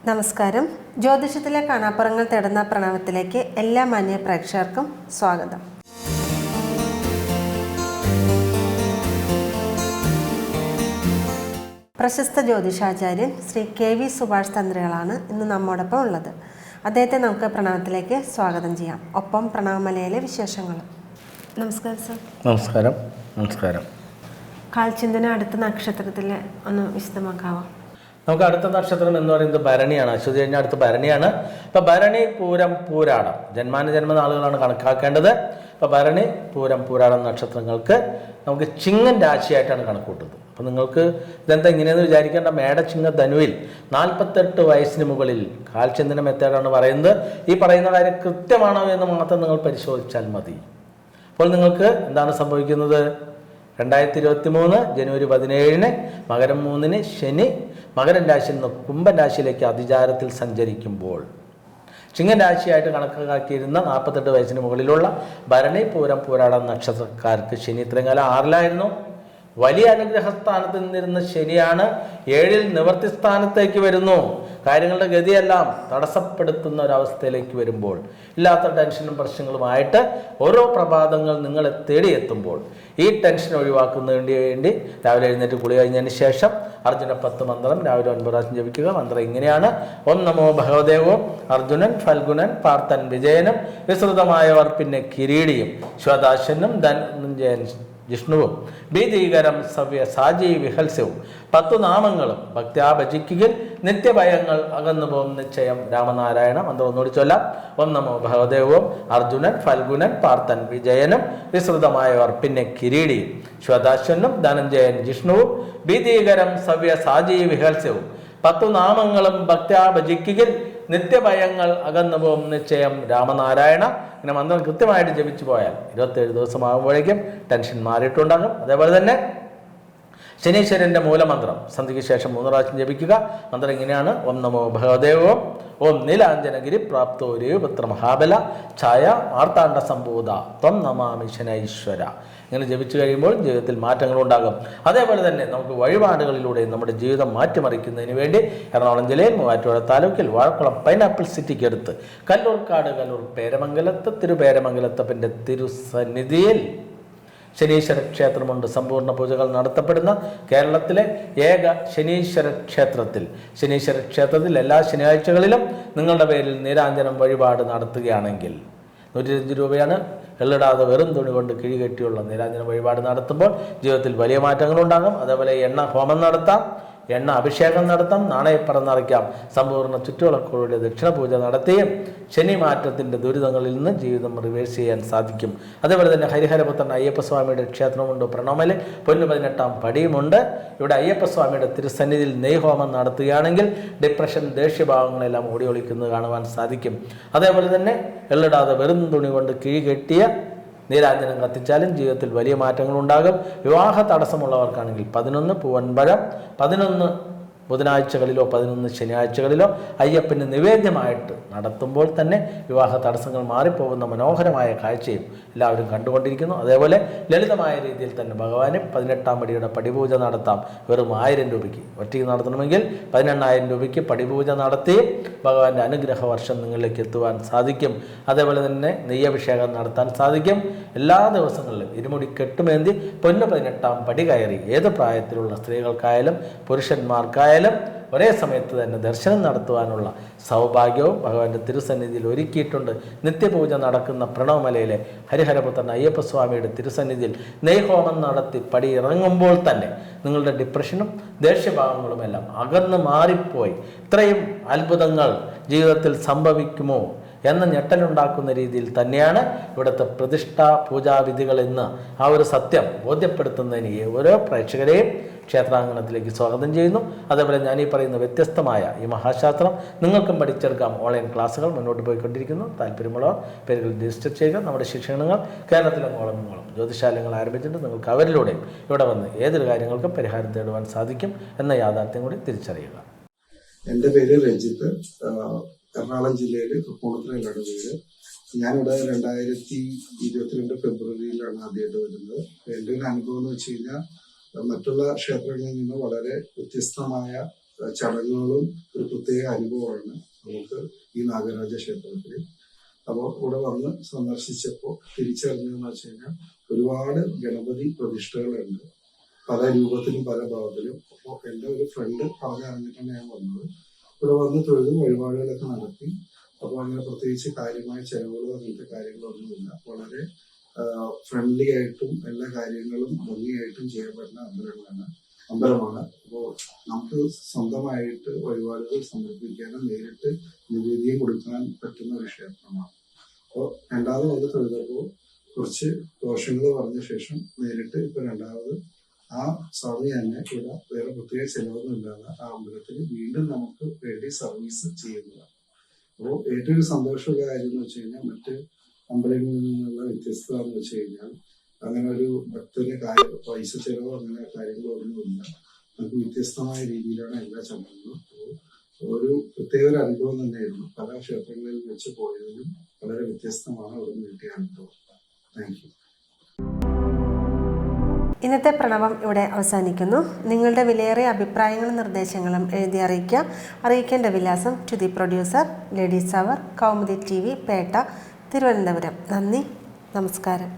നമസ്കാരം. ജ്യോതിഷത്തിലെ കാണാപ്പുറങ്ങൾ തേടുന്ന പ്രണവത്തിലേക്ക് എല്ലാ മാന്യ പ്രേക്ഷകർക്കും സ്വാഗതം. പ്രശസ്ത ജ്യോതിഷാചാര്യൻ ശ്രീ KV സുഭാഷ് തന്ത്രികളാണ് ഇന്ന് നമ്മോടൊപ്പം ഉള്ളത്. അദ്ദേഹത്തെ നമുക്ക് പ്രണവത്തിലേക്ക് സ്വാഗതം ചെയ്യാം. ഒപ്പം പ്രണവമലയിലെ വിശേഷങ്ങളും. നമസ്കാരം സർ. നമസ്കാരം. നമസ്കാരം. കാൽചിന്തന അടുത്ത നക്ഷത്രത്തിലെ ഒന്ന് വിശദമാക്കാവോ? നമുക്ക് അടുത്ത നക്ഷത്രം എന്ന് പറയുന്നത് ഭരണിയാണ്. അശ്വതി കഴിഞ്ഞ അടുത്ത ഭരണിയാണ്. ഇപ്പം ഭരണി, പൂരം, പൂരാടം ജന്മാനുജന്മ നാളുകളാണ് കണക്കാക്കേണ്ടത്. ഇപ്പം ഭരണി, പൂരം, പൂരാടം നക്ഷത്രങ്ങൾക്ക് നമുക്ക് ചിങ്ങൻ രാശിയായിട്ടാണ് കണക്കൂട്ടുന്നത്. അപ്പം നിങ്ങൾക്ക് ഇതെന്താ ഇങ്ങനെയെന്ന് വിചാരിക്കേണ്ട. മേടച്ചിങ്ങ ധനുവിൽ 48 വയസ്സിന് മുകളിൽ കാൽചിന്തന മെത്തേഡാണ് പറയുന്നത്. ഈ പറയുന്ന കാര്യം കൃത്യമാണോ എന്ന് മാത്രം നിങ്ങൾ പരിശോധിച്ചാൽ മതി. അപ്പോൾ നിങ്ങൾക്ക് എന്താണ് സംഭവിക്കുന്നത്? 2023 ജനുവരി 17 മകരം 3 ശനി മകരൻ രാശിയിൽ നിന്ന് കുംഭൻ രാശിയിലേക്ക് അതിചാരത്തിൽ സഞ്ചരിക്കുമ്പോൾ ചിങ്ങൻ രാശിയായിട്ട് കണക്കാക്കിയിരുന്ന 48 വയസ്സിന് മുകളിലുള്ള ഭരണി, പൂരം, പൂരാടം നക്ഷത്രക്കാർക്ക് ശനി ഇത്രയും കാലം 6-ലായിരുന്നു. വലിയ അനുഗ്രഹസ്ഥാനത്ത് നിന്നിരുന്ന ശനിയാണ് 7-ൽ നിവർത്തി സ്ഥാനത്തേക്ക് വരുന്നു. കാര്യങ്ങളുടെ ഗതിയെല്ലാം തടസ്സപ്പെടുത്തുന്ന ഒരവസ്ഥയിലേക്ക് വരുമ്പോൾ ഇല്ലാത്ത ടെൻഷനും പ്രശ്നങ്ങളുമായിട്ട് ഓരോ പ്രഭാതങ്ങൾ നിങ്ങളെ തേടിയെത്തുമ്പോൾ ഈ ടെൻഷൻ ഒഴിവാക്കുന്നതിന് വേണ്ടി രാവിലെ എഴുന്നേറ്റ് കുളി കഴിഞ്ഞതിന് ശേഷം അർജുന 10 മന്ത്രം രാവിലെ 9 പ്രാവശ്യം ജപിക്കുക. മന്ത്രം ഇങ്ങനെയാണ്: ഓം നമോ ഭഗവദേവോ അർജുനൻ ഫൽഗുനൻ പാർത്ഥൻ വിജയനും വിസ്തൃതമായവർ പിന്നെ കിരീടിയും ശ്വതാശനും ധനഞ്ജയൻ ജിഷ്ണുവും ഭീതീകരം സവ്യ സാജി വിഹൽസ്യവും 10 നാമങ്ങളും ഭക്ത്യാ ഭജിക്കുകയിൽ നിത്യഭയങ്ങൾ അകന്നുപോകും നിശ്ചയം രാമനാരായണ. മന്ത്രം ഒന്നുകൂടി ചൊല്ലാം: ഓം നമോ ഭഗവദേവോം അർജുനൻ ഫൽഗുനൻ പാർത്ഥൻ വിജയനും വിസ്തൃതമായവർ പിന്നെ കിരീടിയും ശ്വതാശ്വനും ധനഞ്ജയൻ ജിഷ്ണുവും ഭീതീകരം സവ്യ സാജി വിഹൽസ്യവും 10 നാമങ്ങളും ഭക്ത്യാ ഭജിക്കുകയിൽ നിത്യഭയങ്ങൾ അകന്നുപോകും നിശ്ചയം രാമനാരായണ. ഇങ്ങനെ മന്ത്രം കൃത്യമായിട്ട് ജപിച്ചു പോയാൽ 27 ദിവസമാകുമ്പോഴേക്കും ടെൻഷൻ മാറിയിട്ടുണ്ടാകും. അതേപോലെ തന്നെ ശനീശ്വരൻ്റെ മൂലമന്ത്രം സന്ധ്യയ്ക്ക് ശേഷം 3 പ്രാവശ്യം ജപിക്കുക. മന്ത്രം ഇങ്ങനെയാണ്: ഓം നമോ ഭഗവദേവോ ഓം നീലാഞ്ജനഗിരി പ്രാപ്തോ രേവപുത്ര മഹാബല ഛായ മാർത്താണ്ഡ സംഭൂത ത്വം നമാമി ശനൈശ്വര. ഇങ്ങനെ ജപിച്ചു കഴിയുമ്പോൾ ജീവിതത്തിൽ മാറ്റങ്ങൾ ഉണ്ടാകും. അതേപോലെ തന്നെ നമുക്ക് വഴിപാടുകളിലൂടെ നമ്മുടെ ജീവിതം മാറ്റിമറിക്കുന്നതിന് വേണ്ടി എറണാകുളം ജില്ലയിൽ മൂവാറ്റുപുഴ താലൂക്കിൽ വാഴക്കുളം പൈനാപ്പിൾ സിറ്റിക്ക് അടുത്ത് കല്ലൂർക്കാട് കല്ലൂർ പേരമംഗലത്ത് തിരുപേരമംഗലത്തപ്പൻ്റെ തിരുസന്നിധിയിൽ ശനീശ്വര ക്ഷേത്രമുണ്ട്. സമ്പൂർണ്ണ പൂജകൾ നടത്തപ്പെടുന്ന കേരളത്തിലെ ഏക ശനീശ്വര ക്ഷേത്രത്തിൽ എല്ലാ ശനിയാഴ്ചകളിലും നിങ്ങളുടെ പേരിൽ നീരാഞ്ജനം വഴിപാട് നടത്തുകയാണെങ്കിൽ 105 രൂപയാണ്. എള്ളിടാതെ വെറും തുണി കൊണ്ട് കിഴികെട്ടിയുള്ള നീരാഞ്ജന വഴിപാട് നടത്തുമ്പോൾ ജീവിതത്തിൽ വലിയ മാറ്റങ്ങളുണ്ടാകും. അതേപോലെ എണ്ണ ഹോമം നടത്താം, എണ്ണ അഭിഷേകം നടത്താം, നാണയപ്പറ നിറയ്ക്കാം. സമ്പൂർണ്ണ ചുറ്റുവിളക്കുകളുടെ ദക്ഷിണ പൂജ നടത്തിയും ശനി മാറ്റത്തിൻ്റെ ദുരിതങ്ങളിൽ നിന്ന് ജീവിതം റിവേഴ്സ് ചെയ്യാൻ സാധിക്കും. അതേപോലെ തന്നെ ഹരിഹരപുത്രൻ അയ്യപ്പസ്വാമിയുടെ ക്ഷേത്രമുണ്ട്. പ്രണവമലയിൽ പൊന്നു 18-ാം പടിയുമുണ്ട്. ഇവിടെ അയ്യപ്പസ്വാമിയുടെ തിരുസന്നിധിയിൽ നെയ്ഹോമം നടത്തുകയാണെങ്കിൽ ഡിപ്രഷൻ, ദേഷ്യഭാവങ്ങളെല്ലാം ഓടി ഒളിക്കുന്നത് കാണുവാൻ സാധിക്കും. അതേപോലെ തന്നെ എള്ളിടാതെ വെറും തുണി കൊണ്ട് കിഴികെട്ടിയ നീരാഞ്ജനം കത്തിച്ചാലും ജീവിതത്തിൽ വലിയ മാറ്റങ്ങളുണ്ടാകും. വിവാഹ തടസ്സമുള്ളവർക്കാണെങ്കിൽ 11 പൂവൻപഴം 11 ബുധനാഴ്ചകളിലോ 11 ശനിയാഴ്ചകളിലോ അയ്യപ്പന് നിവേദ്യമായിട്ട് നടത്തുമ്പോൾ തന്നെ വിവാഹ തടസ്സങ്ങൾ മാറിപ്പോകുന്ന മനോഹരമായ കാഴ്ചയും എല്ലാവരും കണ്ടുകൊണ്ടിരിക്കുന്നു. അതേപോലെ ലളിതമായ രീതിയിൽ തന്നെ ഭഗവാന് 18-ാം പടിയുടെ പടിപൂജ നടത്താം. വെറും 1000 രൂപയ്ക്ക്. ഒറ്റയ്ക്ക് നടത്തണമെങ്കിൽ 18,000 രൂപയ്ക്ക് പടിപൂജ നടത്തി ഭഗവാന്റെ അനുഗ്രഹ വർഷം നിങ്ങളിലേക്ക് എത്തുവാൻ സാധിക്കും. അതേപോലെ തന്നെ നെയ്യഭിഷേകം നടത്താൻ സാധിക്കും. എല്ലാ ദിവസങ്ങളിലും ഇരുമുടി കെട്ടുമേന്തി പൊന്നു 18-ാം പടി കയറി ഏത് പ്രായത്തിലുള്ള സ്ത്രീകൾക്കായാലും പുരുഷന്മാർക്കായാലും ഒരേ സമയത്ത് തന്നെ ദർശനം നടത്തുവാനുള്ള സൗഭാഗ്യവും ഭഗവാന്റെ തിരുസന്നിധിയിൽ ഒരുക്കിയിട്ടുണ്ട്. നിത്യപൂജ നടക്കുന്ന പ്രണവമലയിലെ ഹരിഹരപുത്രൻ അയ്യപ്പസ്വാമിയുടെ തിരുസന്നിധിയിൽ നെയ്ഹോമം നടത്തി പടി ഇറങ്ങുമ്പോൾ തന്നെ നിങ്ങളുടെ ഡിപ്രഷനും ദേഷ്യഭാവങ്ങളുമെല്ലാം അകന്ന് മാറിപ്പോയി ഇത്രയും അത്ഭുതങ്ങൾ ജീവിതത്തിൽ സംഭവിക്കുമോ എന്ന ഞെട്ടലുണ്ടാക്കുന്ന രീതിയിൽ തന്നെയാണ് ഇവിടുത്തെ പ്രതിഷ്ഠാ പൂജാവിധികൾ എന്ന് ആ ഒരു സത്യം ബോധ്യപ്പെടുത്തുന്നതിന് ഓരോ പ്രേക്ഷകരെയും ക്ഷേത്രാങ്കണത്തിലേക്ക് സ്വാഗതം ചെയ്യുന്നു. അതേപോലെ ഞാൻ ഈ പറയുന്ന വ്യത്യസ്തമായ ഈ മഹാശാസ്ത്രം നിങ്ങൾക്കും പഠിച്ചെടുക്കാം. ഓൺലൈൻ ക്ലാസ്സുകൾ മുന്നോട്ട് പോയിക്കൊണ്ടിരിക്കുന്നു. താല്പര്യമുള്ളവർ പേരുകൾ രജിസ്റ്റർ ചെയ്യുക. നമ്മുടെ ശിക്ഷണങ്ങൾ കേരളത്തിലെങ്ങോളം ജ്യോതിശാലയങ്ങൾ ആരംഭിച്ചിട്ടുണ്ട്. നിങ്ങൾക്ക് അവരിലൂടെ ഇവിടെ വന്ന് ഏതൊരു കാര്യങ്ങൾക്കും പരിഹാരം തേടുവാൻ സാധിക്കും എന്ന യാഥാർത്ഥ്യം കൂടി തിരിച്ചറിയുക. എൻ്റെ പേര് രഞ്ജിത്ത്. എറണാകുളം ജില്ലയിലെ തൃപ്പൂണിത്തുറയിലാണ് വീട്. ഞാനിവിടെ 2022 ഫെബ്രുവരിയിലാണ് ആദ്യമായിട്ട് വരുന്നത്. എൻ്റെ ഒരു അനുഭവം എന്ന് വെച്ച് കഴിഞ്ഞാൽ മറ്റുള്ള ക്ഷേത്രങ്ങളിൽ നിന്ന് വളരെ വ്യത്യസ്തമായ ചടങ്ങുകളും ഒരു പ്രത്യേക അനുഭവമാണ് നമുക്ക് ഈ നാഗരാജ ക്ഷേത്രത്തിൽ. അപ്പോൾ ഇവിടെ വന്ന് സന്ദർശിച്ചപ്പോൾ തിരിച്ചറിഞ്ഞതെന്ന് വെച്ച് കഴിഞ്ഞാൽ ഒരുപാട് ഗണപതി പ്രതിഷ്ഠകളുണ്ട്, പല രൂപത്തിലും പല ഭാവത്തിലും. അപ്പോൾ എൻ്റെ ഒരു ഫ്രണ്ട് പറഞ്ഞറിഞ്ഞിട്ടാണ് ഞാൻ വന്നത്. ഇവിടെ വന്ന് തൊഴുതും വഴിപാടുകളൊക്കെ നടത്തി. അപ്പോൾ അങ്ങനെ പ്രത്യേകിച്ച് കാര്യമായ ചെലവുകളോ അങ്ങനത്തെ കാര്യങ്ങളൊന്നുമില്ല. വളരെ ഫ്രണ്ട്ലി ആയിട്ടും എല്ലാ കാര്യങ്ങളും ഭംഗിയായിട്ടും ചെയ്യാൻ പറ്റുന്ന അമ്പലമാണ്. അപ്പോൾ നമുക്ക് സ്വന്തമായിട്ട് വഴിപാടുകൾ സമർപ്പിക്കാനും നേരിട്ട് നിവേദ്യം കൊടുക്കാൻ പറ്റുന്ന ഒരു ക്ഷേത്രമാണ്. അപ്പോൾ രണ്ടാമത് വന്ന് തൊഴുതപ്പോൾ കുറച്ച് ദോഷങ്ങൾ പറഞ്ഞ ശേഷം നേരിട്ട് ഇപ്പൊ രണ്ടാമത് ആ സ്വാമി തന്നെ ഇവിടെ വേറെ പ്രത്യേക ചെലവൊന്നും ഇല്ലാതെ ആ അമ്പലത്തിൽ വീണ്ടും നമുക്ക് വേണ്ടി സർവീസ് ചെയ്യുന്നതാണ്. അപ്പോൾ ഏറ്റവും ഒരു സന്തോഷമുള്ള കാര്യം എന്ന് വെച്ച് കഴിഞ്ഞാൽ മറ്റ് അമ്പലങ്ങളിൽ നിന്നുള്ള വ്യത്യസ്തത എന്ന് വെച്ച് കഴിഞ്ഞാൽ അങ്ങനെ ഒരു ഭക്തന് പൈസ ചെലവോ അങ്ങനെ കാര്യങ്ങളോ ഒന്നുമില്ല. നമുക്ക് വ്യത്യസ്തമായ രീതിയിലാണ് എല്ലാ ചടങ്ങുകളും. ഒരു പ്രത്യേക ഒരു അനുഭവം തന്നെയായിരുന്നു. പല ക്ഷേത്രങ്ങളിൽ വെച്ച് പോയതിലും വളരെ വ്യത്യസ്തമാണ് അവിടെ നിന്ന് കിട്ടിയ അനുഭവം. Thank you. ഇന്നത്തെ പ്രണവം ഇവിടെ അവസാനിക്കുന്നു. നിങ്ങളുടെ വിലയേറിയ അഭിപ്രായങ്ങളും നിർദ്ദേശങ്ങളും എഴുതി അറിയിക്കേണ്ട വിലാസം to the producer, ladies hour, Kaumudi TV, Pettah, Thiruvananthapuram. നന്ദി, നമസ്കാരം.